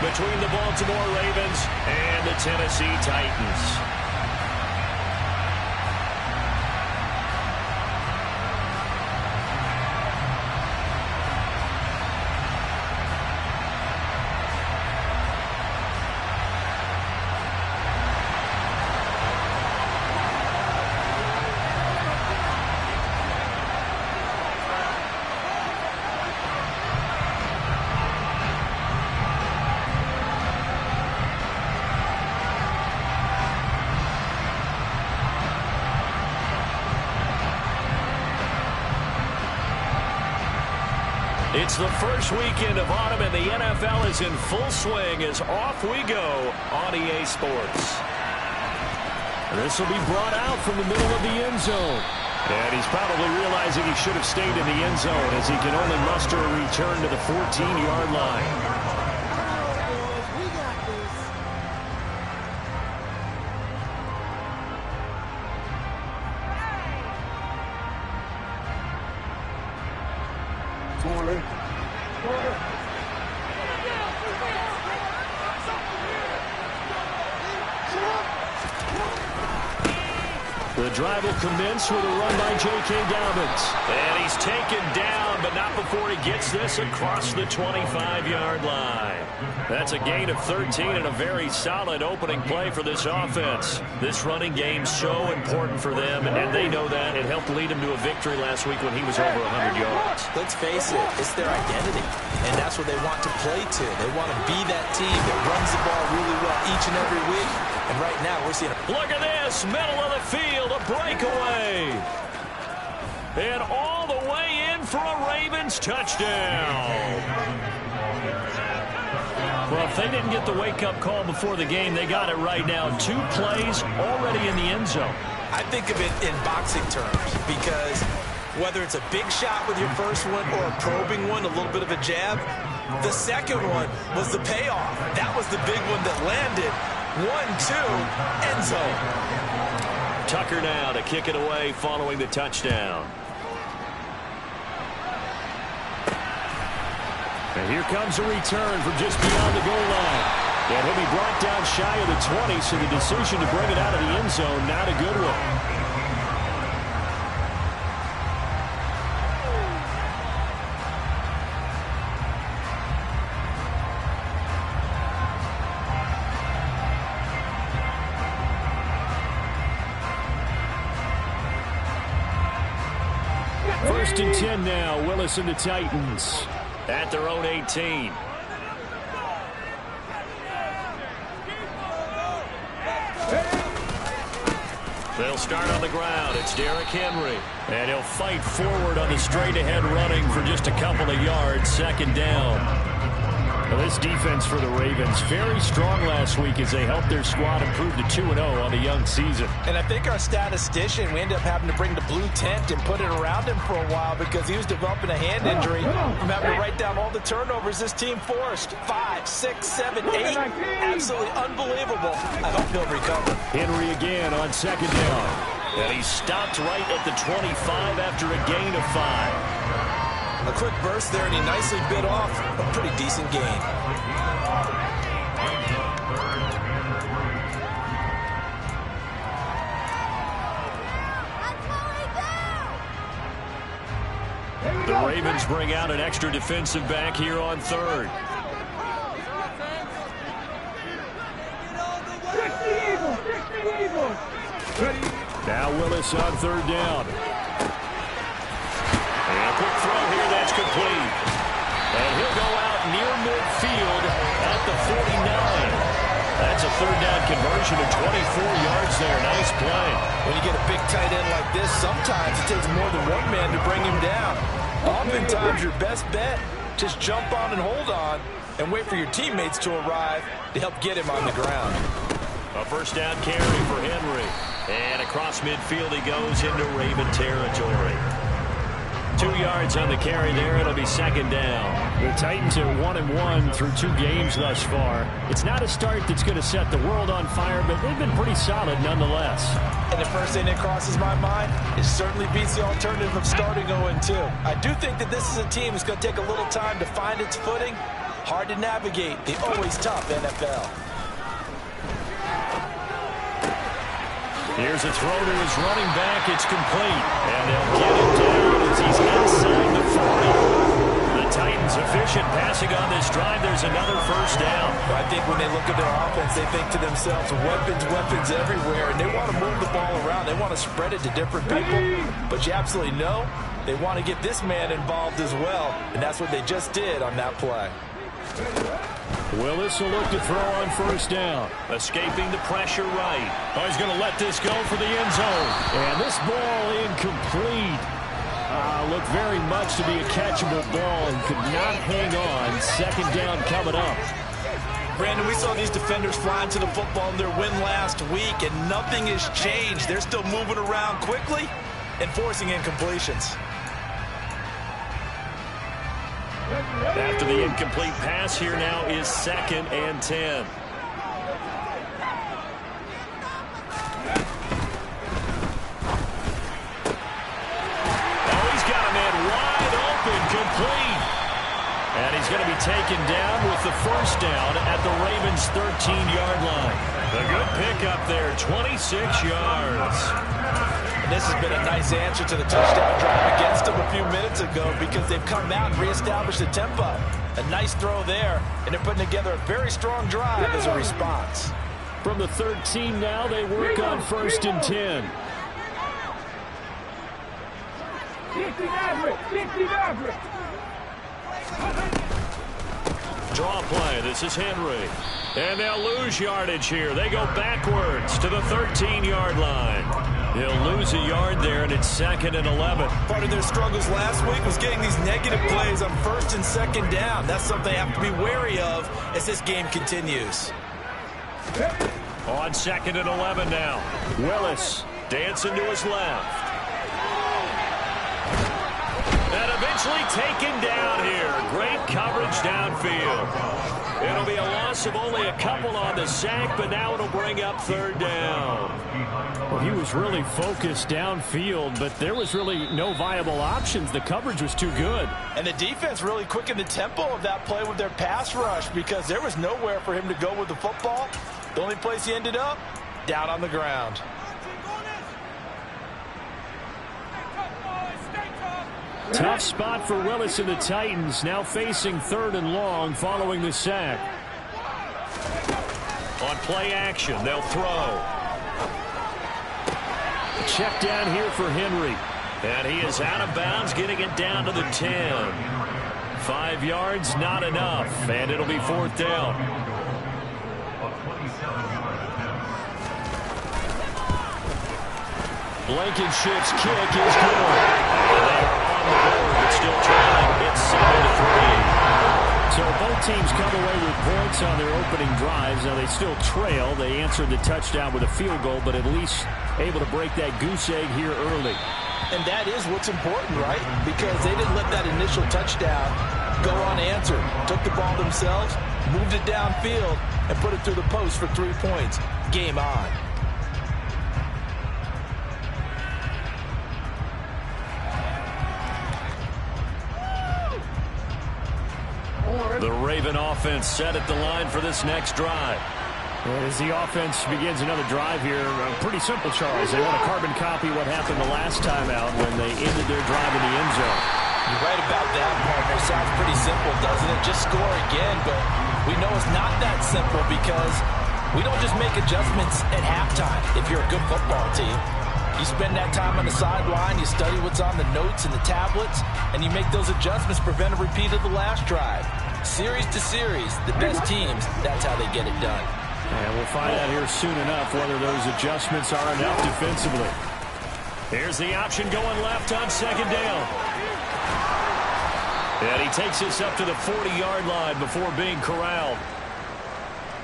between the Baltimore Ravens and the Tennessee Titans. It's the first weekend of autumn, and the NFL is in full swing as off we go on EA Sports. This will be brought out from the middle of the end zone. And he's probably realizing he should have stayed in the end zone as he can only muster a return to the 14-yard line. The drive will commence with a run by J.K. Dobbins. And he's taken down, but not before he gets this across the 25-yard line. That's a gain of 13 and a very solid opening play for this offense. This running game's so important for them, and they know that. It helped lead him to a victory last week when he was over 100 yards. Let's face it, it's their identity, and that's what they want to play to. They want to be that team that runs the ball really well each and every week. And right now, we're seeing a... Look at this, middle of the field, a breakaway. And all the way in for a Ravens touchdown. Well, if they didn't get the wake-up call before the game, they got it right now. 2 plays already in the end zone. I think of it in boxing terms because whether it's a big shot with your first one or a probing one, a little bit of a jab, the second one was the payoff. That was the big one that landed. 1-2, end zone. Tucker now to kick it away following the touchdown. And here comes a return from just beyond the goal line. And he'll be brought down shy of the 20, so the decision to bring it out of the end zone, not a good one. First and 10 now, Willis and the Titans at their own 18. They'll start on the ground. It's Derrick Henry. And he'll fight forward on the straight-ahead running for just a couple of yards. Second down. Well, this defense for the Ravens, very strong last week as they helped their squad improve to 2-0 on the young season. And I think our statistician, we ended up having to bring the blue tent and put it around him for a while because he was developing a hand injury from having to write down all the turnovers this team forced. 5, 6, 7, 8. Absolutely unbelievable. I hope he'll recover. Henry again on second down. And he stopped right at the 25 after a gain of 5. A quick burst there, and he nicely bit off a pretty decent gain. The Ravens bring out an extra defensive back here on third. Now Willis on third down. And a quick throw here, that's complete. And he'll go out near midfield at the 49. That's a third down conversion of 24 yards there. Nice play. When you get a big tight end like this, sometimes it takes more than one man to bring him down. Oftentimes, your best bet, just jump on and hold on and wait for your teammates to arrive to help get him on the ground. A first down carry for Henry. And across midfield he goes into Raven territory. 2 yards on the carry there. It'll be second down. The Titans are 1-1 through 2 games thus far. It's not a start that's going to set the world on fire, but they've been pretty solid nonetheless. And the first thing that crosses my mind, it certainly beats the alternative of starting 0-2. I do think that this is a team that's going to take a little time to find its footing. Hard to navigate. The always tough NFL. Here's a throw to his running back. It's complete. And they'll get him down as he's inside the 40. The Titans efficient passing on this drive. There's another first down. I think when they look at their offense, they think to themselves, weapons, weapons everywhere. And they want to move the ball around. They want to spread it to different people. But you absolutely know they want to get this man involved as well. And that's what they just did on that play. Willis will look to throw on first down. Escaping the pressure right. Oh, he's going to let this go for the end zone. And this ball incomplete. Looked very much to be a catchable ball and could not hang on. Second down coming up. Brandon, we saw these defenders flying to the football in their win last week, and nothing has changed. They're still moving around quickly and forcing incompletions. After the incomplete pass, here now is 2nd and 10. Oh, he's got a man wide open, complete. And he's going to be taken down with the first down at the Ravens' 13-yard line. A good pickup there, 26 yards. And this has been a nice answer to the touchdown drive against them a few minutes ago because they've come out and reestablished the tempo. A nice throw there, and they're putting together a very strong drive as a response. From the 13 now, they work on 1st and 10. Draw play. This is Henry. And they'll lose yardage here. They go backwards to the 13-yard line. He'll lose a yard there, and it's 2nd and 11. Part of their struggles last week was getting these negative plays on 1st and 2nd down. That's something they have to be wary of as this game continues. On 2nd and 11 now. Willis dancing to his left. And eventually taken down here. Great coverage downfield. It'll be a loss of only a couple on the sack, but now it'll bring up 3rd down. Well, he was really focused downfield, but there was really no viable options. The coverage was too good. And the defense really quickened the tempo of that play with their pass rush because there was nowhere for him to go with the football. The only place he ended up, down on the ground. Tough spot for Willis and the Titans, now facing 3rd and long following the sack. On play action, they'll throw. Check down here for Henry. And he is out of bounds, getting it down to the 10. 5 yards, not enough, and it'll be 4th down. Blankenship's kick is good. They are on the board, but still trailing. It's 7-3. So both teams come away with points on their opening drives. Now they still trail. They answered the touchdown with a field goal, but at least able to break that goose egg here early. And that is what's important, right? Because they didn't let that initial touchdown go unanswered. Took the ball themselves, moved it downfield, and put it through the post for 3 points. Game on. The Raven offense set at the line for this next drive. As the offense begins another drive here, pretty simple, Charles. They want to carbon copy what happened the last time out when they ended their drive in the end zone. You're right about that, partner. Sounds pretty simple, doesn't it? Just score again, but we know it's not that simple because we don't just make adjustments at halftime if you're a good football team. You spend that time on the sideline, you study what's on the notes and the tablets, and you make those adjustments, prevent a repeat of the last drive. Series to series, the best teams, that's how they get it done. And we'll find out here soon enough whether those adjustments are enough defensively. Here's the option going left on 2nd down. And he takes this up to the 40-yard line before being corralled.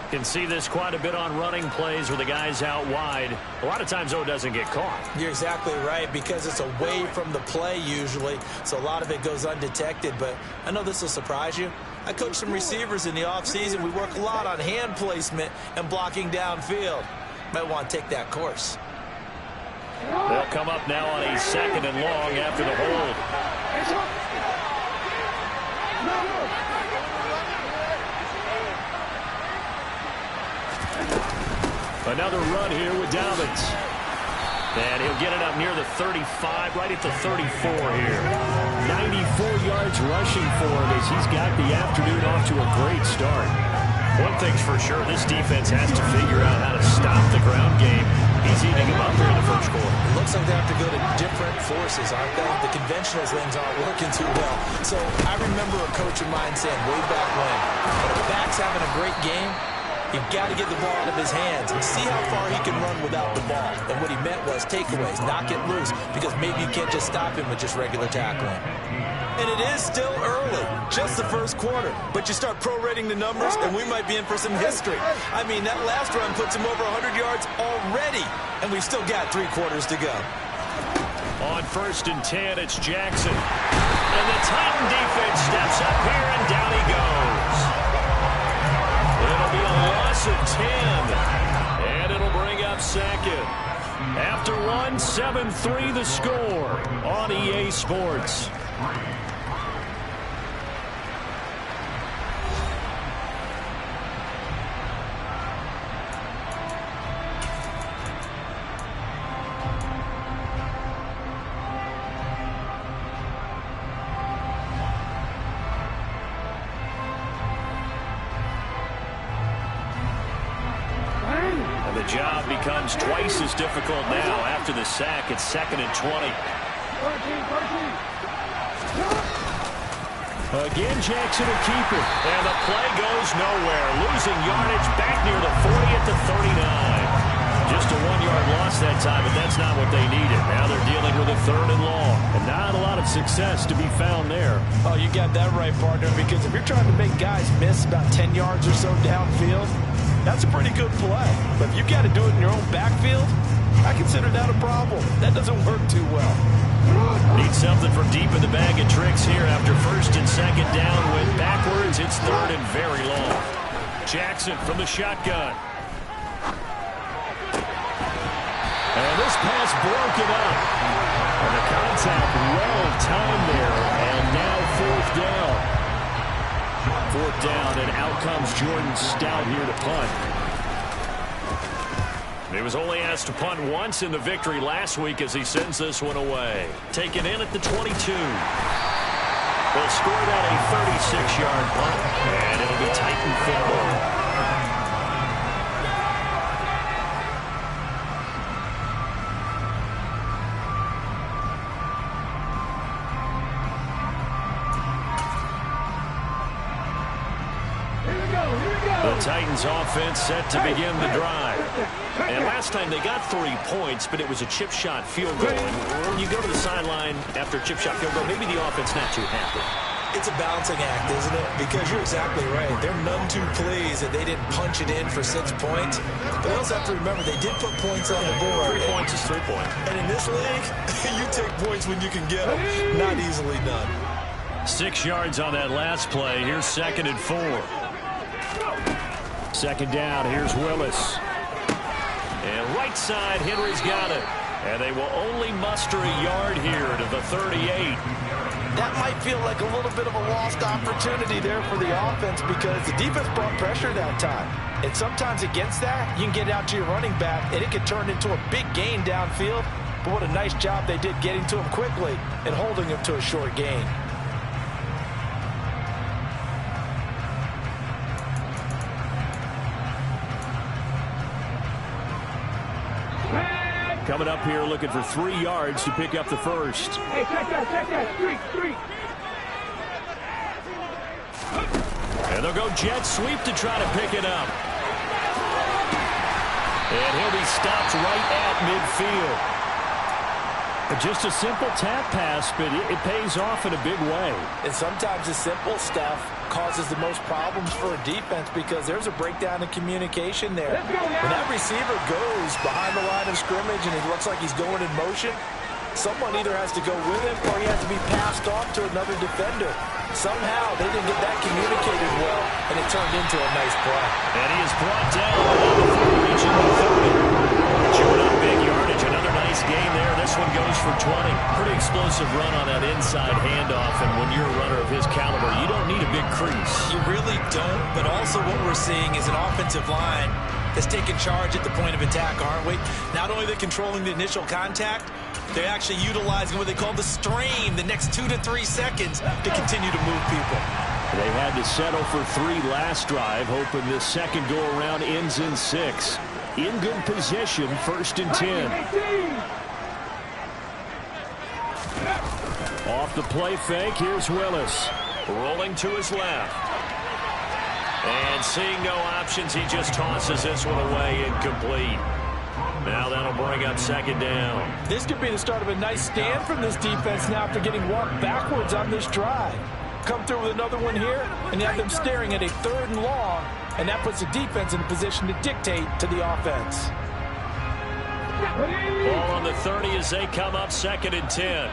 You can see this quite a bit on running plays where the guy's out wide. A lot of times, though, it doesn't get caught. You're exactly right, because it's away from the play usually, so a lot of it goes undetected. But I know this will surprise you. I coach some receivers in the offseason. We work a lot on hand placement and blocking downfield. Might want to take that course. They'll come up now on a 2nd and long after the hold. Another run here with Dobbins. And he'll get it up near the 35, right at the 34 here. 94 yards rushing for him as he's got the afternoon off to a great start. One thing's for sure, this defense has to figure out how to stop the ground game. He's eating them up here in the first quarter. It looks like they have to go to different forces, aren't they? The conventional things aren't working too well. So I remember a coach of mine saying way back when a back's having a great game, you've got to get the ball out of his hands and see how far he can run without the ball. And what he meant was takeaways, knock it loose, because maybe you can't just stop him with just regular tackling. And it is still early, just the first quarter. But you start prorating the numbers, and we might be in for some history. I mean, that last run puts him over 100 yards already, and we've still got 3 quarters to go. On 1st and 10, it's Jackson. And the Titan defense steps up here, and down he goes. It'll be a loss of 10, and it'll bring up 2nd. After 1, 7-3 the score on EA Sports. The job becomes twice as difficult now after the sack. It's 2nd and 20. Again, Jackson will keep it. And the play goes nowhere. Losing yardage back near the 40 at the 39. Just a 1-yard loss that time, but that's not what they needed. Now they're dealing with a 3rd and long. And not a lot of success to be found there. Oh, you got that right, partner, because if you're trying to make guys miss about 10 yards or so downfield, that's a pretty good play. But if you've got to do it in your own backfield, I consider that a problem. That doesn't work too well. Need something from deep in the bag of tricks here after 1st and 2nd down. With backwards, it's 3rd and very long. Jackson from the shotgun. And this pass broken up. And the contact well timed there. And now 4th down. 4th down, and out comes Jordan Stout here to punt. He was only asked to punt once in the victory last week as he sends this one away. Taken in at the 22. They'll score that a 36-yard punt, and it'll be Titan football. The Titans offense set to begin the drive. And last time they got 3 points, but it was a chip shot field goal. And when you go to the sideline after a chip shot field goal, maybe the offense not too happy. It's a balancing act, isn't it? Because you're exactly right. They're none too pleased that they didn't punch it in for 6 points. But they also have to remember they did put points on the board. 3 points is 3 points. And in this league, you take points when you can get them. Not easily done. 6 yards on that last play. Here's 2nd and 4. 2nd down, here's Willis. And right side, Henry's got it. And they will only muster a yard here to the 38. That might feel like a little bit of a lost opportunity there for the offense because the defense brought pressure that time. And sometimes against that, you can get out to your running back, and it can turn into a big gain downfield. But what a nice job they did getting to him quickly and holding him to a short gain. Coming up here looking for 3 yards to pick up the first. Hey, check that. Three. And they'll go jet sweep to try to pick it up. And he'll be stopped right at midfield. Just a simple tap pass, but it pays off in a big way. And sometimes the simple stuff causes the most problems for a defense because there's a breakdown in communication there. When that receiver goes behind the line of scrimmage and it looks like he's going in motion, someone either has to go with him or he has to be passed off to another defender. Somehow they didn't get that communicated well, and it turned into a nice play. And he is brought down before reaching the 30. Chewing up big yardage. Another nice game there. This one goes for 20. Pretty explosive run on that inside handoff, and when you're a runner of his caliber, you don't need a big crease. You really don't, but also what we're seeing is an offensive line is taking charge at the point of attack, aren't we? Not only they're controlling the initial contact, they're actually utilizing what they call the strain, the next 2 to 3 seconds to continue to move people. They had to settle for 3 last drive, hoping this second go-around ends in 6. In good position, 1st and 10. Off the play fake, here's Willis. Rolling to his left. And seeing no options, he just tosses this one away incomplete. Now that'll bring up 2nd down. This could be the start of a nice stand from this defense now after getting walked backwards on this drive. Come through with another one here, and you have them staring at a 3rd and long, and that puts the defense in a position to dictate to the offense. Ball on the 30 as they come up 2nd and 10.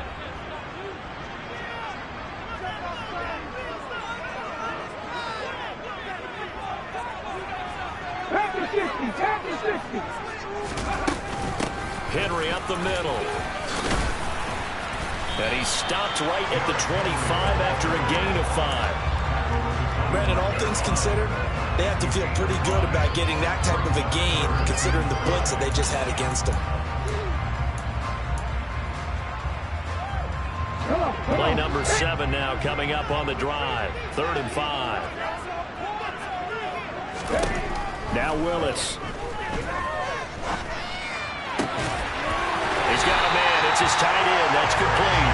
Henry up the middle. And he stopped right at the 25 after a gain of 5. Brandon, all things considered, they have to feel pretty good about getting that type of a gain, considering the blitz that they just had against them. Play number 7 now coming up on the drive. 3rd and 5. Now Willis. He's got a man. It's his tight end. That's complete.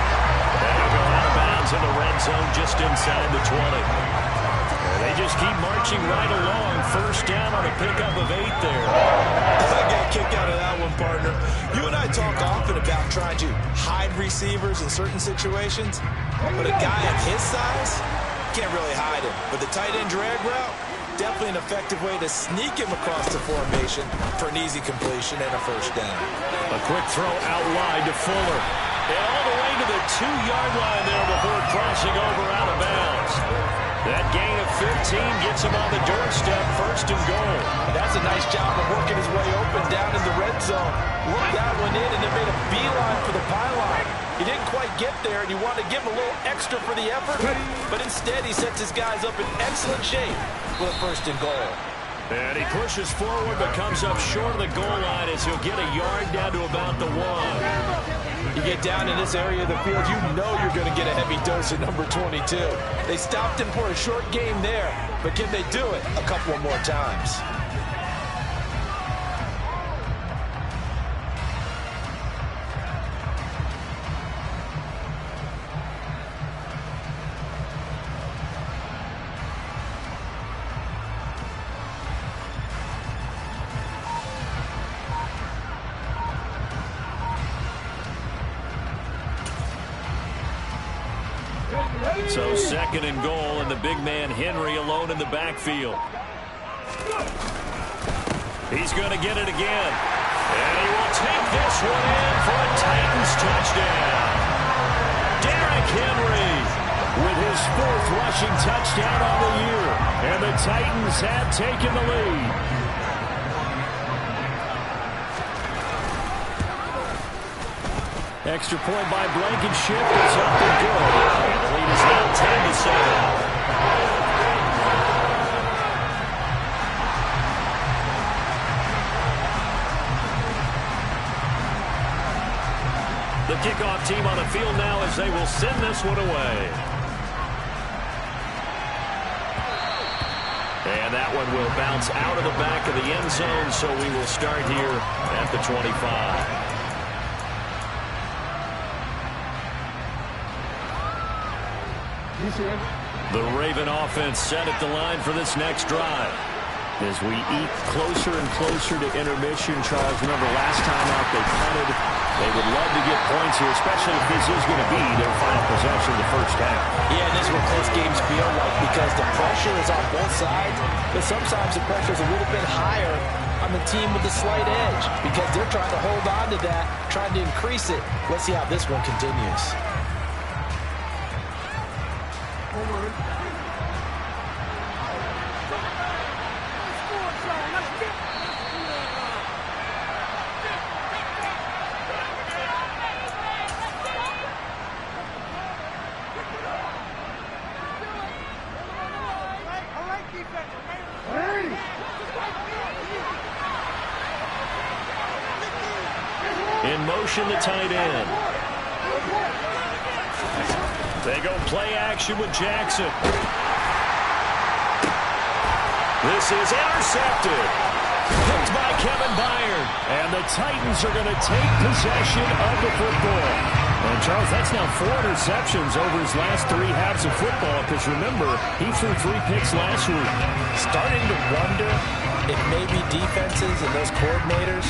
That'll go out of bounds in the red zone just inside the 20. And they just keep marching right along. 1st down on a pickup of 8 there. I got a kick out of that one, partner. You and I talk often about trying to hide receivers in certain situations, but a guy of his size can't really hide him. But the tight end drag route, definitely an effective way to sneak him across the formation for an easy completion and a 1st down. A quick throw out wide to Fuller. And all the way to the 2-yard line there before crossing over out of bounds. That gain of 15 gets him on the doorstep, 1st and goal. That's a nice job of working his way open down in the red zone. Looked that one in and then made a beeline for the pylon. He didn't quite get there, and you want to give him a little extra for the effort, but instead he sets his guys up in excellent shape for the 1st and goal. And he pushes forward but comes up short of the goal line as he'll get a yard down to about the 1. You get down in this area of the field, you know you're going to get a heavy dose of number 22. They stopped him for a short game there, but can they do it a couple more times? So 2nd and goal, and the big man Henry alone in the backfield. He's going to get it again. And he will take this one in for a Titans touchdown. Derrick Henry with his 4th rushing touchdown on the year. And the Titans have taken the lead. Extra point by Blankenship is up and good. And the lead is now 10-7. The kickoff team on the field now as they will send this one away. And that one will bounce out of the back of the end zone, so we will start here at the 25. The Raven offense set at the line for this next drive. As we eat closer and closer to intermission, Charles, remember last time out they punted. They would love to get points here, especially if this is going to be their final possession of the 1st half. Yeah, this is what close games feel like because the pressure is on both sides, but sometimes the pressure is a little bit higher on the team with the slight edge because they're trying to hold on to that, trying to increase it. Let's see how this one continues. In motion, the tight end. They go play action with Jackson. This is intercepted. Picked by Kevin Byard. And the Titans are going to take possession of the football. And, Charles, that's now 4 interceptions over his last 3 halves of football. Because, remember, he threw 3 picks last week. Starting to wonder if maybe defenses and those coordinators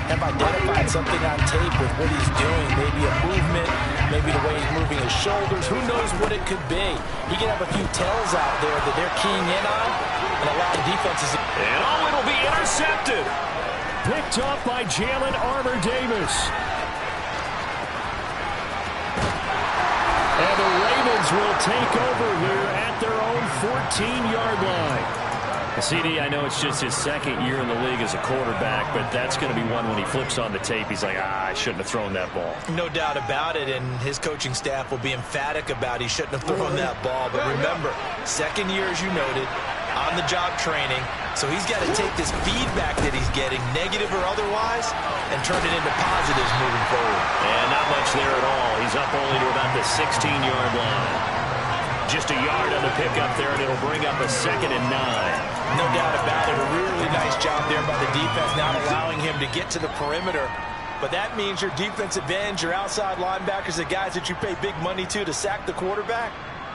have identified something on tape with what he's doing. Maybe a movement, maybe the way he's moving his shoulders. Who knows what it could be? He could have a few tells out there that they're keying in on and allowing defenses. And it'll be intercepted. Picked up by Jalen Armour-Davis. And the Ravens will take over here at their own 14-yard line. CD, I know it's just his 2nd year in the league as a quarterback, but that's going to be one when he flips on the tape. He's like, I shouldn't have thrown that ball. No doubt about it, and his coaching staff will be emphatic about he shouldn't have thrown that ball. But remember, 2nd year, as you noted, on-the-job training. So he's got to take this feedback that he's getting, negative or otherwise, and turn it into positives moving forward. And not much there at all. He's up only to about the 16-yard line. Just a yard on the pickup there, and it'll bring up a 2nd and 9. No doubt about it. A really nice job there by the defense, not allowing him to get to the perimeter. But that means your defensive ends, your outside linebackers, the guys that you pay big money to sack the quarterback,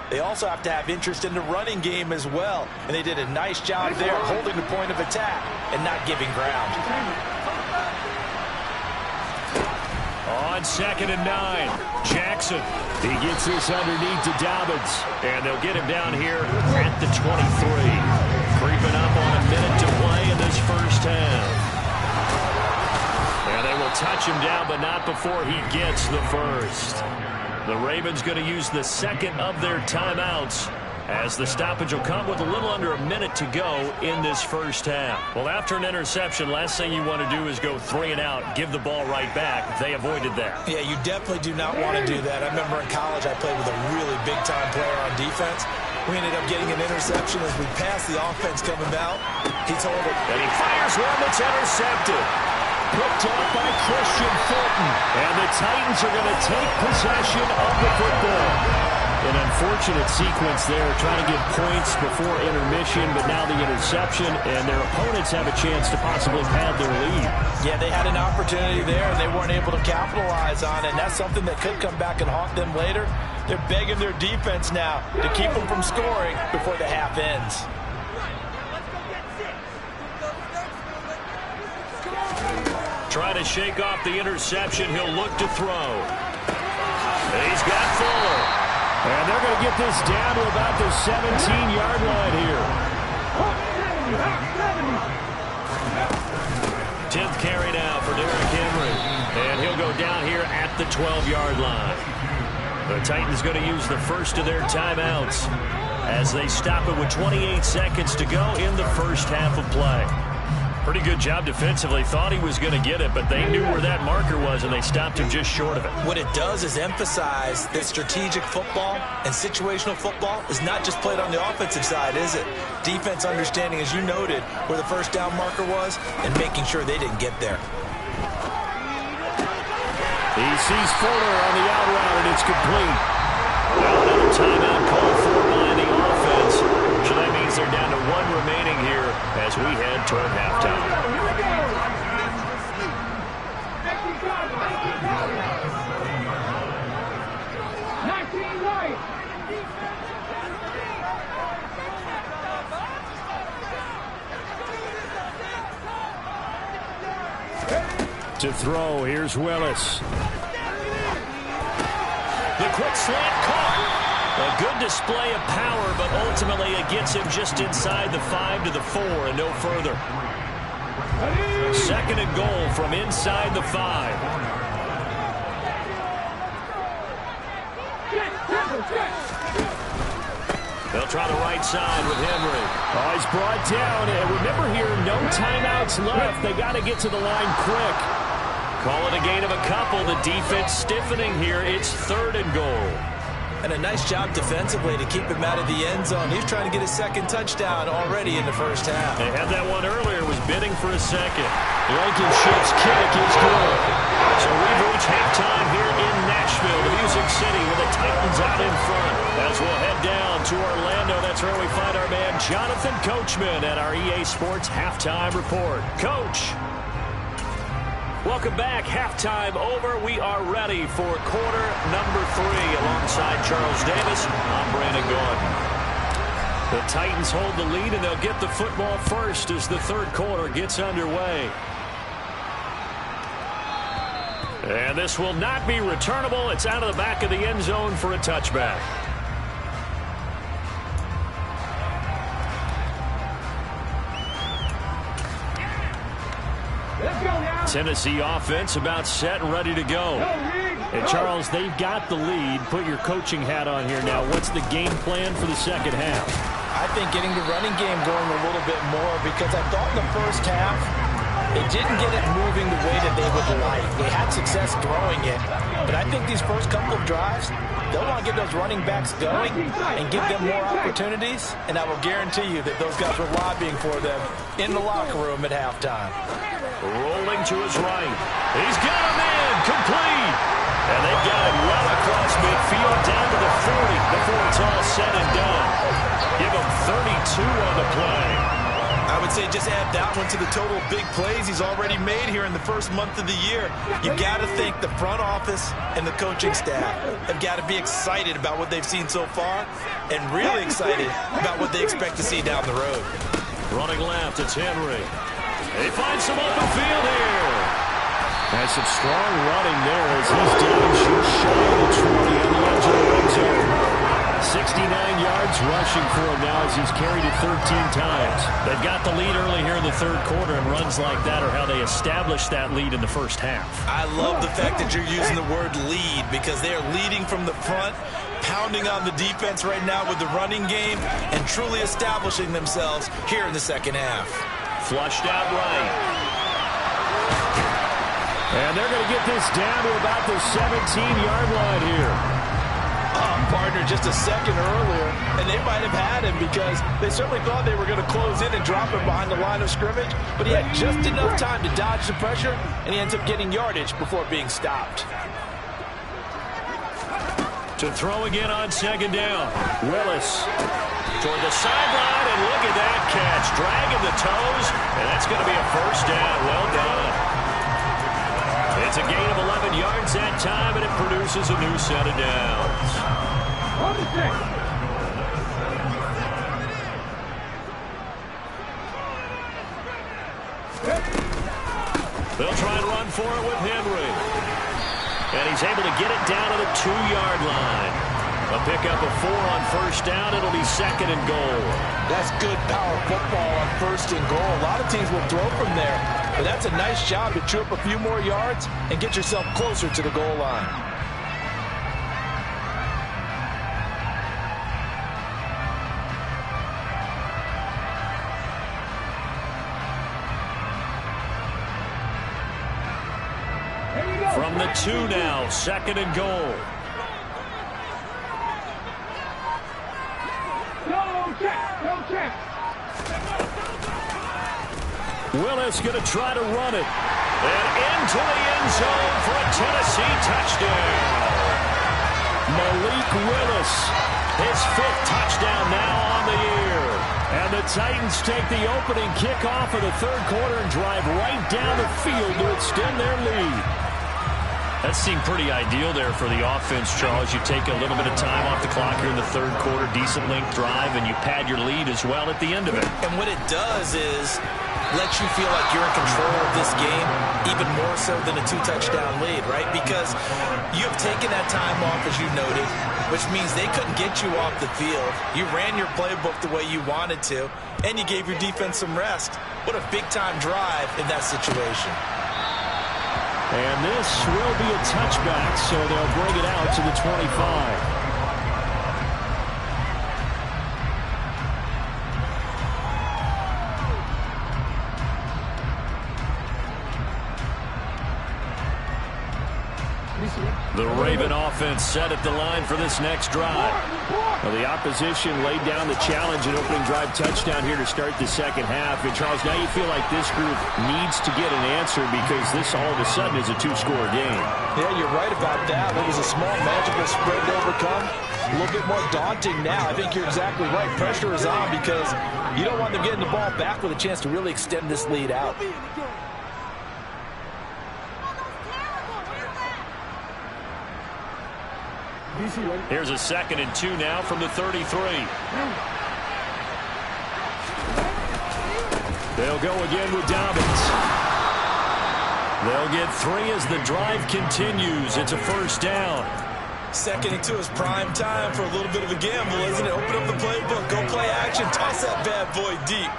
they also have to have interest in the running game as well. And they did a nice job there holding the point of attack and not giving ground. On 2nd and 9, Jackson. He gets this underneath to Dobbins. And they'll get him down here at the 23. Creeping up on a minute to play in this first half. And they will touch him down, but not before he gets the first. The Ravens going to use the 2nd of their timeouts, as the stoppage will come with a little under a minute to go in this first half. Well, after an interception, last thing you want to do is go 3 and out, give the ball right back. They avoided that. Yeah, you definitely do not want to do that. I remember in college I played with a really big-time player on defense. We ended up getting an interception as we passed the offense coming out. He told it. And he fires one that's intercepted. Picked up by Christian Fulton. And the Titans are going to take possession of the football. An unfortunate sequence there, trying to get points before intermission, but now the interception, and their opponents have a chance to possibly pad their lead. Yeah, they had an opportunity there, and they weren't able to capitalize on it, and that's something that could come back and haunt them later. They're begging their defense now to keep them from scoring before the half ends. Trying to shake off the interception, he'll look to throw. He's got Fuller. And they're going to get this down to about the 17-yard line here. 10th carry now for Derrick Henry. And he'll go down here at the 12-yard line. The Titans going to use the first of their timeouts as they stop it with 28 seconds to go in the first half of play. Pretty good job defensively. Thought he was going to get it, but they knew where that marker was, and they stopped him just short of it. What it does is emphasize that strategic football and situational football is not just played on the offensive side, is it? Defense understanding, as you noted, where the first down marker was and making sure they didn't get there. He sees Fuller on the out route, and it's complete. Well, another timeout called for by the offense. So that means they're down to 1 remaining here as we head toward halftime. To throw, here's Willis. The quick slant caught. A good display of power, but ultimately it gets him just inside the 5 to the 4 and no further. 2nd and goal from inside the 5. They'll try the right side with Henry. Oh, he's brought down. And remember here, no timeouts left. They got to get to the line quick. Call it a gain of a couple. The defense stiffening here. It's 3rd and goal. And a nice job defensively to keep him out of the end zone. He's trying to get his 2nd touchdown already in the first half. They had that one earlier, was bidding for a second. Blankenship's kick is good. So we've reached halftime here in Nashville, the Music City, with the Titans out in front. As we'll head down to Orlando, that's where we find our man Jonathan Coachman at our EA Sports Halftime Report. Coach. Welcome back. Halftime over. We are ready for quarter number 3. Alongside Charles Davis, I'm Brandon Gordon. The Titans hold the lead, and they'll get the football first as the third quarter gets underway. And this will not be returnable. It's out of the back of the end zone for a touchback. Tennessee offense about set and ready to go. And Charles, they've got the lead. Put your coaching hat on here now. What's the game plan for the second half? I think getting the running game going a little bit more, because I thought in the first half they didn't get it moving the way that they would like. They had success throwing it, but I think these first couple of drives, they'll want to get those running backs going and give them more opportunities, and I will guarantee you that those guys were lobbying for them in the locker room at halftime. Rolling to his right. He's got him in. Complete. And they've got it well across midfield down to the 40 before it's all said and done. Give him 32 on the play. I would say just add that one to the total big plays he's already made here in the first month of the year. You've got to think the front office and the coaching staff have got to be excited about what they've seen so far and really excited about what they expect to see down the road. Running left, it's Henry. He finds some open field here. Has some strong running there as he's down just shy of the 20 on the edge of the red zone. 69 yards rushing for him now as he's carried it 13 times. They've got the lead early here in the third quarter, and runs like that are how they established that lead in the first half. I love the fact that you're using the word lead, because they are leading from the front, pounding on the defense right now with the running game, and truly establishing themselves here in the second half. Flushed out right. And they're going to get this down to about the 17-yard line here. Partner just a second earlier, and they might have had him because they certainly thought they were going to close in and drop him behind the line of scrimmage, but he had just enough time to dodge the pressure, and he ends up getting yardage before being stopped. To throw again on second down. Willis toward the sideline, and look at that catch. Dragging the toes, and that's going to be a first down. Well done. It's a gain of 11 yards that time, and it produces a new set of downs. They'll try and run for it with Henry. And he's able to get it down to the 2-yard line. A pickup of 4 on first down. It'll be second and goal. That's good power football on first and goal. A lot of teams will throw from there, but that's a nice job to chew up a few more yards and get yourself closer to the goal line. From the 2 now, second and goal. Willis going to try to run it. And into the end zone for a Tennessee touchdown. Malik Willis, his 5th touchdown now on the year. And the Titans take the opening kickoff of the third quarter and drive right down the field to extend their lead. That seemed pretty ideal there for the offense, Charles. You take a little bit of time off the clock here in the third quarter, decent length drive, and you pad your lead as well at the end of it. And what it does is let you feel like you're in control of this game, even more so than a 2-touchdown lead, right? Because you've taken that time off, as you noted, which means they couldn't get you off the field. You ran your playbook the way you wanted to, and you gave your defense some rest. What a big-time drive in that situation. And this will be a touchback, so they'll bring it out to the 25. The Raven offense set at the line for this next drive. Well, the opposition laid down the challenge and opening drive touchdown here to start the second half. And, Charles, now you feel like this group needs to get an answer because this all of a sudden is a two-score game. Yeah, you're right about that. It was a small magical spread to overcome. A little bit more daunting now. I think you're exactly right. Pressure is on because you don't want them getting the ball back with a chance to really extend this lead out. Here's a 2nd and 2 now from the 33. They'll go again with Dobbins. They'll get 3 as the drive continues. It's a first down. 2nd and 2 is prime time for a little bit of a gamble, isn't it? Open up the playbook, go play action, toss that bad boy deep.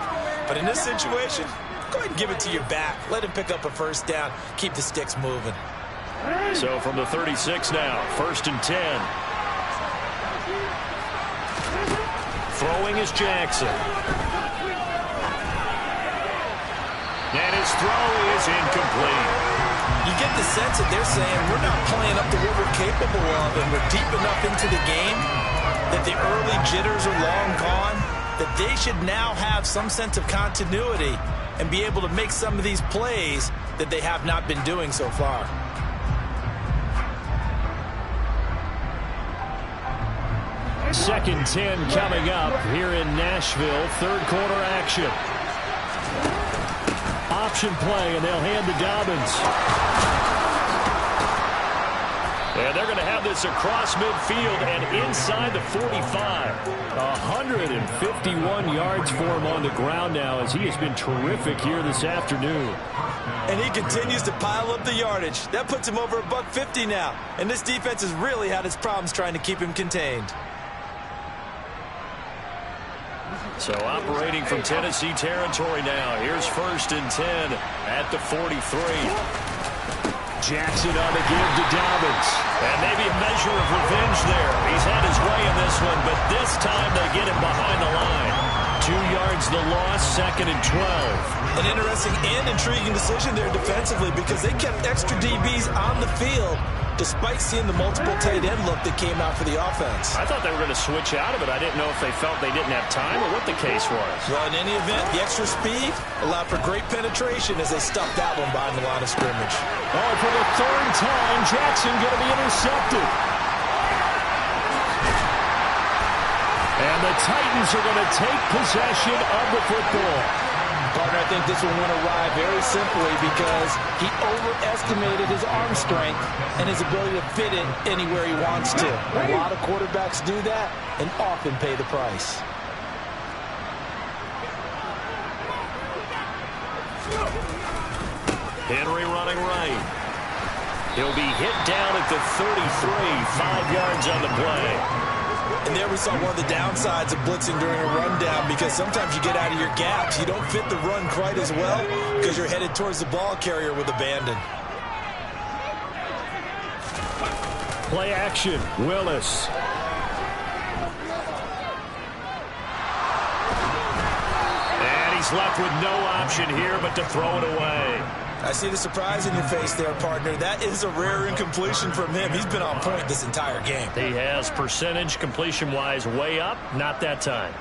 But in this situation, go ahead and give it to your back. Let him pick up a first down. Keep the sticks moving. So from the 36 now, 1st and 10. Throwing is Jackson. And his throw is incomplete. You get the sense that they're saying we're not playing up to what we're capable of, and we're deep enough into the game that the early jitters are long gone, that they should now have some sense of continuity and be able to make some of these plays that they have not been doing so far. Second 10 coming up here in Nashville. Third quarter action. Option play, and they'll hand to Dobbins. And they're going to have this across midfield and inside the 45. 151 yards for him on the ground now as he has been terrific here this afternoon. And he continues to pile up the yardage. That puts him over $150 now. And this defense has really had its problems trying to keep him contained. So operating from Tennessee territory now. Here's 1st and 10 at the 43. Jackson on the give to Dobbins. And maybe a measure of revenge there. He's had his way in this one, but this time they get him behind the line. 2 yards the loss, 2nd and 12. An interesting and intriguing decision there defensively because they kept extra DBs on the field despite seeing the multiple tight end look that came out for the offense. I thought they were going to switch out of it. I didn't know if they felt they didn't have time or what the case was. Well, in any event, the extra speed allowed for great penetration as they stuffed that one behind the line of scrimmage. Oh, for the 3rd time, Jackson going to be intercepted. And the Titans are going to take possession of the football. Partner, I think this one went awry very simply because he overestimated his arm strength and his ability to fit it anywhere he wants to. A lot of quarterbacks do that and often pay the price. Henry running right. He'll be hit down at the 33, 5 yards on the play. And there we saw one of the downsides of blitzing during a rundown because sometimes you get out of your gaps. You don't fit the run quite as well because you're headed towards the ball carrier with abandon. Play action, Willis. And he's left with no option here but to throw it away. I see the surprise in your face there, partner. That is a rare incompletion from him. He's been on point this entire game. He has percentage completion-wise way up, not that time.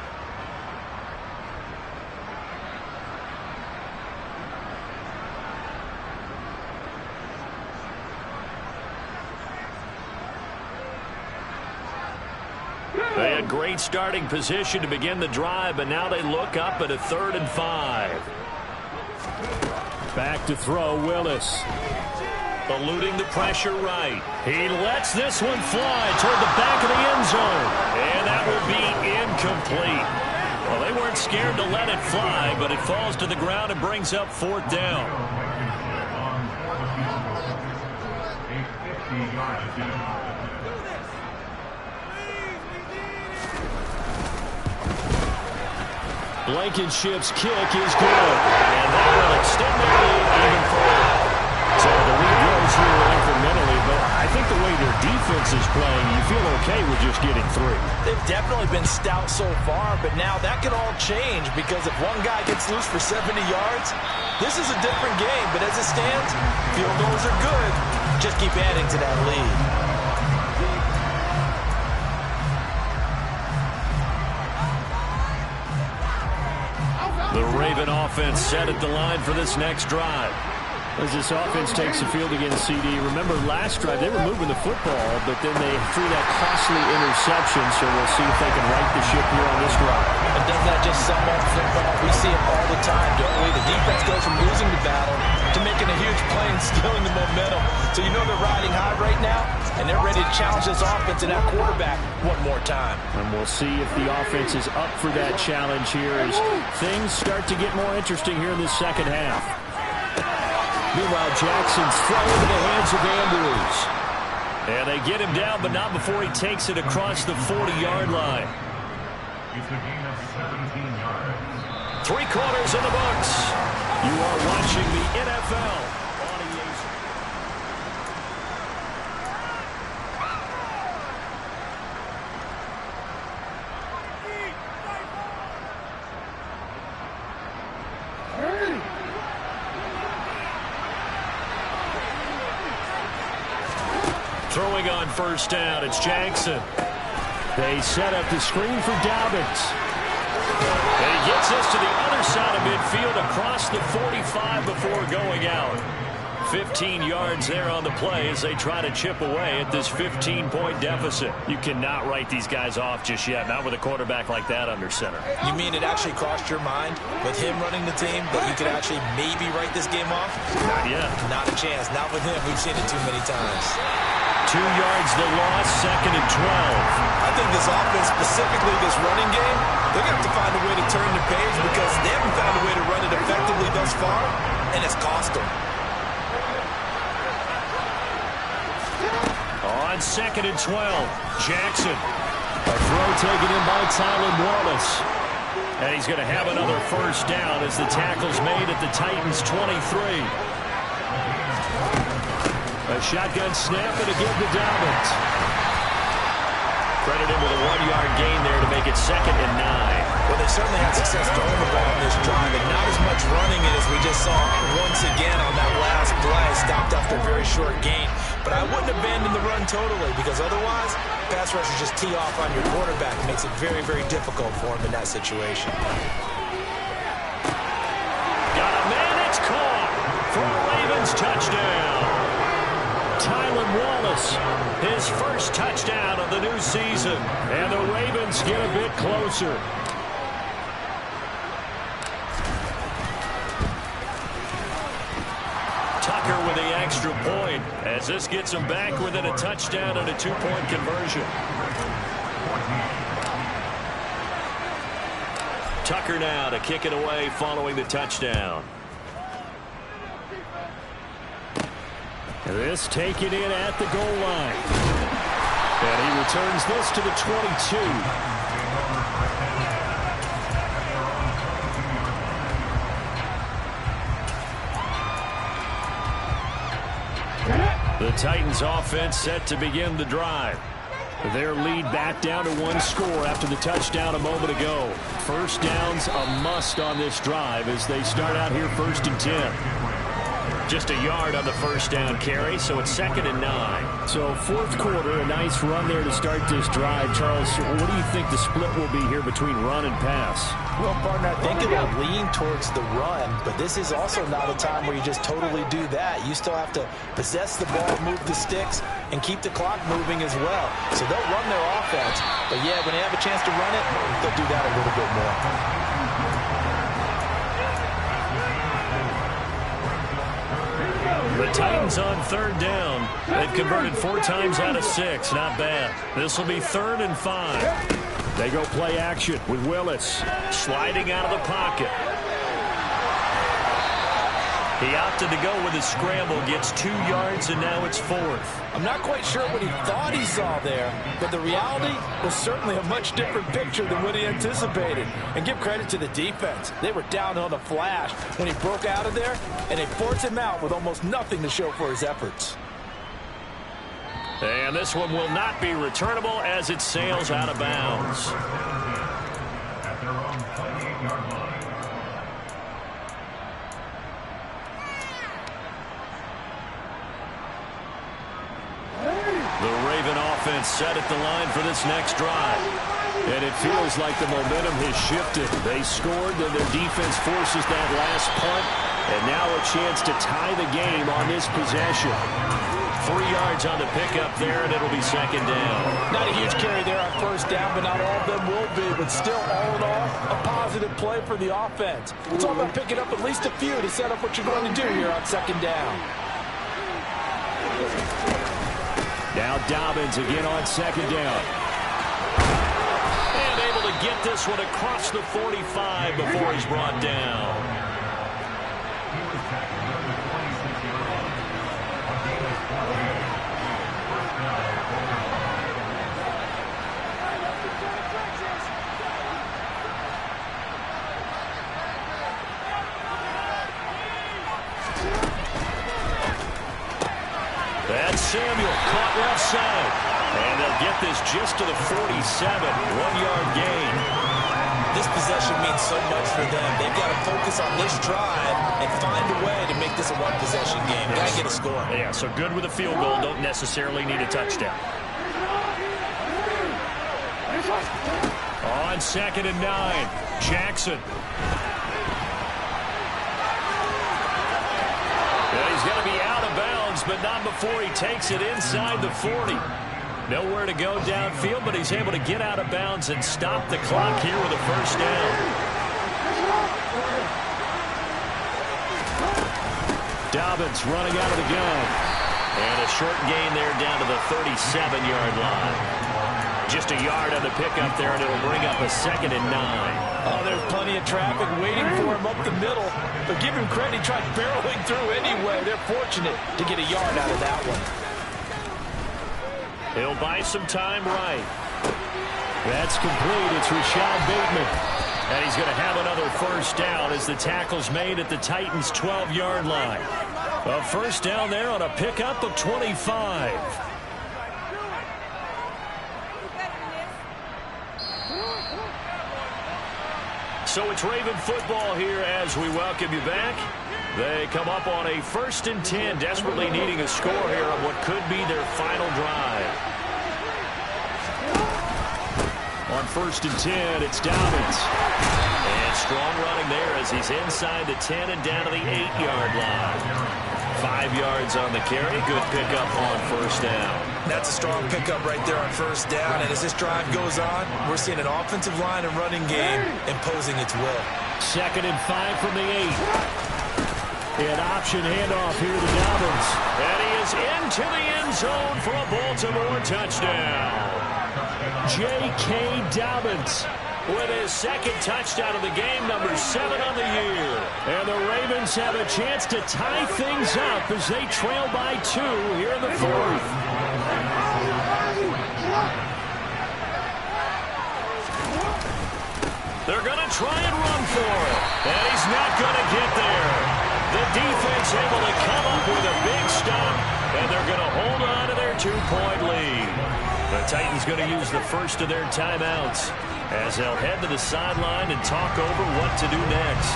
They had great starting position to begin the drive, but now they look up at a 3rd and 5. Back to throw, Willis. Eluding the pressure right. He lets this one fly toward the back of the end zone. And that will be incomplete. Well, they weren't scared to let it fly, but it falls to the ground and brings up 4th down. Blankenship's kick is good. And that will extend the lead even further. So the lead grows here incrementally, but I think the way their defense is playing, you feel okay with just getting 3. They've definitely been stout so far, but now that could all change because if one guy gets loose for 70 yards, this is a different game. But as it stands, field goals are good. just keep adding to that lead. The Raven offense set at the line for this next drive. As this offense takes the field against CD, remember last drive they were moving the football, but then they threw that costly interception, so we'll see if they can right the ship here on this drive. And doesn't that just sum up football? We see it all the time, don't we? The defense goes from losing the battle to making a huge play and stealing the momentum. So you know they're riding high right now, and they're ready to challenge this offense and that quarterback one more time. And we'll see if the offense is up for that challenge here as things start to get more interesting here in this second half. Meanwhile, Jackson's throw into the hands of Andrews. And they get him down, but not before he takes it across the 40-yard line. It's a gain of 17 yards. 3 quarters in the books. You are watching the NFL on EA. Throwing on first down, it's Jackson. They set up the screen for Dobbins. And he gets this to the other side of midfield across the 45 before going out. 15 yards there on the play as they try to chip away at this 15-point deficit. You cannot write these guys off just yet, not with a quarterback like that under center. You mean it actually crossed your mind with him running the team that you could actually maybe write this game off? Not yet. Not a chance. Not with him. We've seen it too many times. 2 yards the loss, 2nd and 12. I think this offense, specifically this running game, they're going to have to find a way to turn the page because they haven't found a way to run it effectively thus far, and it's cost them. On 2nd and 12, Jackson. A throw taken in by Tylan Wallace. And he's going to have another first down as the tackle's made at the Titans' 23. A shotgun snap and again to Dobbins. Credited with a 1-yard gain there to make it 2nd and 9. Well, they certainly had success throwing the ball on this drive, and not as much running it as we just saw once again on that last play. Stopped after a very short gain. But I wouldn't abandon the run totally because otherwise, pass rushers just tee off on your quarterback. It makes it very, very difficult for him in that situation. Got a man, it's caught for a Ravens touchdown. Tylan Wallace, his first touchdown of the new season. And the Ravens get a bit closer. Tucker with the extra point as this gets him back within a touchdown and a 2-point conversion. Tucker now to kick it away following the touchdown. This taken in at the goal line. And he returns this to the 22. The Titans offense set to begin the drive. Their lead back down to 1 score after the touchdown a moment ago. First down's a must on this drive as they start out here 1st and 10. Just a yard on the first down carry, so it's 2nd and 9. So 4th quarter, a nice run there to start this drive. Charles, what do you think the split will be here between run and pass? Well, partner, I think it will lean towards the run, but this is also not a time where you just totally do that. You still have to possess the ball, move the sticks, and keep the clock moving as well. So they'll run their offense, but yeah, when they have a chance to run it, they'll do that a little bit more. The Titans on 3rd down. They've converted 4 times out of 6. Not bad. This will be 3rd and 5. They go play action with Willis sliding out of the pocket. He opted to go with a scramble, gets 2 yards, and now it's 4th. I'm not quite sure what he thought he saw there, but the reality was certainly a much different picture than what he anticipated. And give credit to the defense. They were down on the flash when he broke out of there, and they forced him out with almost nothing to show for his efforts. And this one will not be returnable as it sails out of bounds. At their own 28-yard line. defense set at the line for this next drive. And it feels like the momentum has shifted. They scored, then their defense forces that last punt, and now a chance to tie the game on this possession. 3 yards on the pickup there, and it'll be second down. Not a huge carry there on first down, but not all of them will be. But still, all in all, a positive play for the offense. It's all about picking up at least a few to set up what you're going to do here on second down. Now Dobbins again on second down. And able to get this one across the 45 before he's brought down. That's Samuel caught left side. And they'll get this just to the 47. 1-yard gain. This possession means so much for them. They've got to focus on this drive and find a way to make this a one-possession game. Got to get a score. Yeah, so good with a field goal. Don't necessarily need a touchdown. On 2nd and 9, Jackson. Yeah, he's going to be out of bounds, but not before he takes it inside the 40. Nowhere to go downfield, but he's able to get out of bounds and stop the clock here with a first down. Dobbins running out of the gun. And a short gain there down to the 37-yard line. Just a yard on the pickup there, and it'll bring up a 2nd and 9. Oh, there's plenty of traffic waiting for him up the middle. But give him credit, he tried barreling through anyway. They're fortunate to get a yard out of that one. He'll buy some time right. That's complete. It's Rashad Bateman. And he's going to have another first down as the tackle's made at the Titans' 12-yard line. A first down there on a pickup of 25. So it's Raven football here as we welcome you back. They come up on a 1st and 10, desperately needing a score here on what could be their final drive. On 1st and 10, it's Dobbins. And strong running there as he's inside the 10 and down to the 8-yard line. 5 yards on the carry. Good pickup on first down. That's a strong pickup right there on first down. And as this drive goes on, we're seeing an offensive line and running game imposing its will. 2nd and 5 from the 8. An option handoff here to Dobbins. And he is into the end zone for a Baltimore touchdown. J.K. Dobbins with his 2nd touchdown of the game, number 7 on the year. And the Ravens have a chance to tie things up as they trail by 2 here in the 4th. They're going to try and run for it. And he's not going to get there. The defense able to come up with a big stop, and they're going to hold on to their 2-point lead. The Titans going to use the first of their timeouts as they'll head to the sideline and talk over what to do next.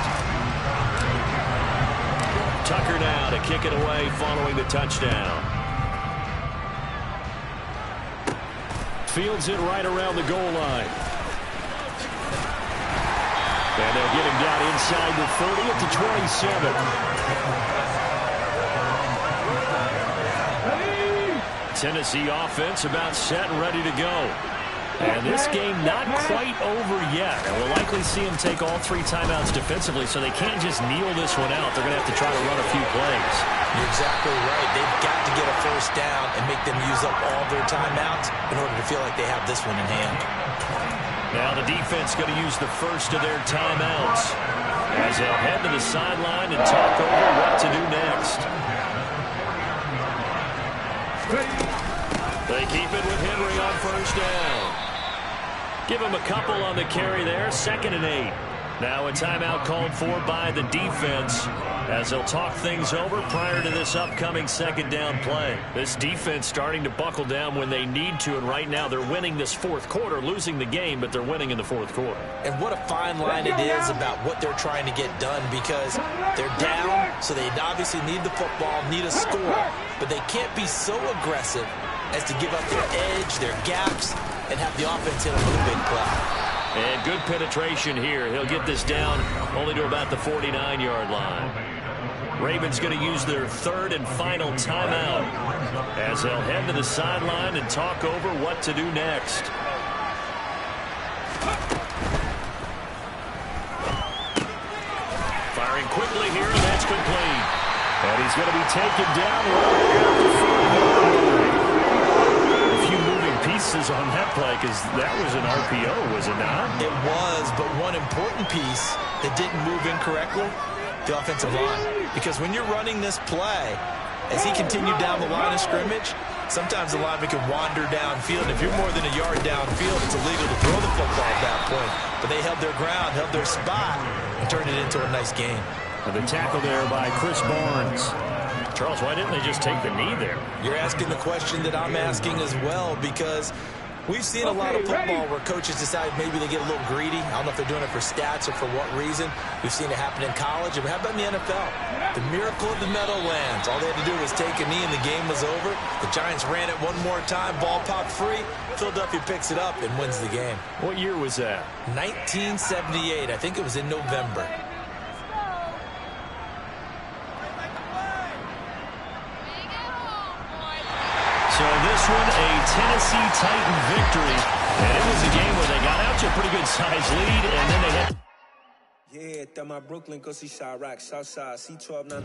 Tucker now to kick it away following the touchdown. Fields it right around the goal line. And they'll get him down inside the 30 at the 27. Tennessee offense about set and ready to go. And this game not quite over yet. And we'll likely see them take all 3 timeouts defensively, so they can't just kneel this one out. They're going to have to try to run a few plays. You're exactly right. They've got to get a first down and make them use up all their timeouts in order to feel like they have this one in hand. Now the defense going to use the first of their timeouts as they'll head to the sideline and talk over what to do next. They keep it with Henry on first down. Give him a couple on the carry there. 2nd and 8. Now a timeout called for by the defense as they'll talk things over prior to this upcoming 2nd down play. This defense starting to buckle down when they need to, and right now they're winning this 4th quarter, losing the game, but they're winning in the 4th quarter. And what a fine line it is about what they're trying to get done, because they're down, so they obviously need the football, need a score, but they can't be so aggressive as to give up their edge, their gaps, and have the offense hit them with a big play. And good penetration here. He'll get this down only to about the 49-yard line. Ravens going to use their third and final timeout as they'll head to the sideline and talk over what to do next. Firing quickly here, and that's complete. And he's going to be taken down right at the 40-yard line. A few moving pieces on that play because that was an RPO, was it not? It was, but one important piece that didn't move incorrectly, the offensive line. Because when you're running this play, as he continued down the line of scrimmage, sometimes the lineman can wander downfield. If you're more than a yard downfield, it's illegal to throw the football at that point. But they held their ground, held their spot, and turned it into a nice game. The tackle there by Chris Barnes. Charles, why didn't they just take the knee there? You're asking the question that I'm asking as well, because we've seen a lot of football where coaches decide maybe they get a little greedy. I don't know if they're doing it for stats or for what reason. We've seen it happen in college. And how about in the NFL? The miracle of the Meadowlands. All they had to do was take a knee and the game was over. The Giants ran it one more time. Ball popped free. Philadelphia picks it up and wins the game. What year was that? 1978. I think it was in November. So this one, a Tennessee Titan victory. And it was a game where they got out to a pretty good size lead, and then they hit. Yeah, that my Brooklyn, go see Chirac, Southside, C12, 911.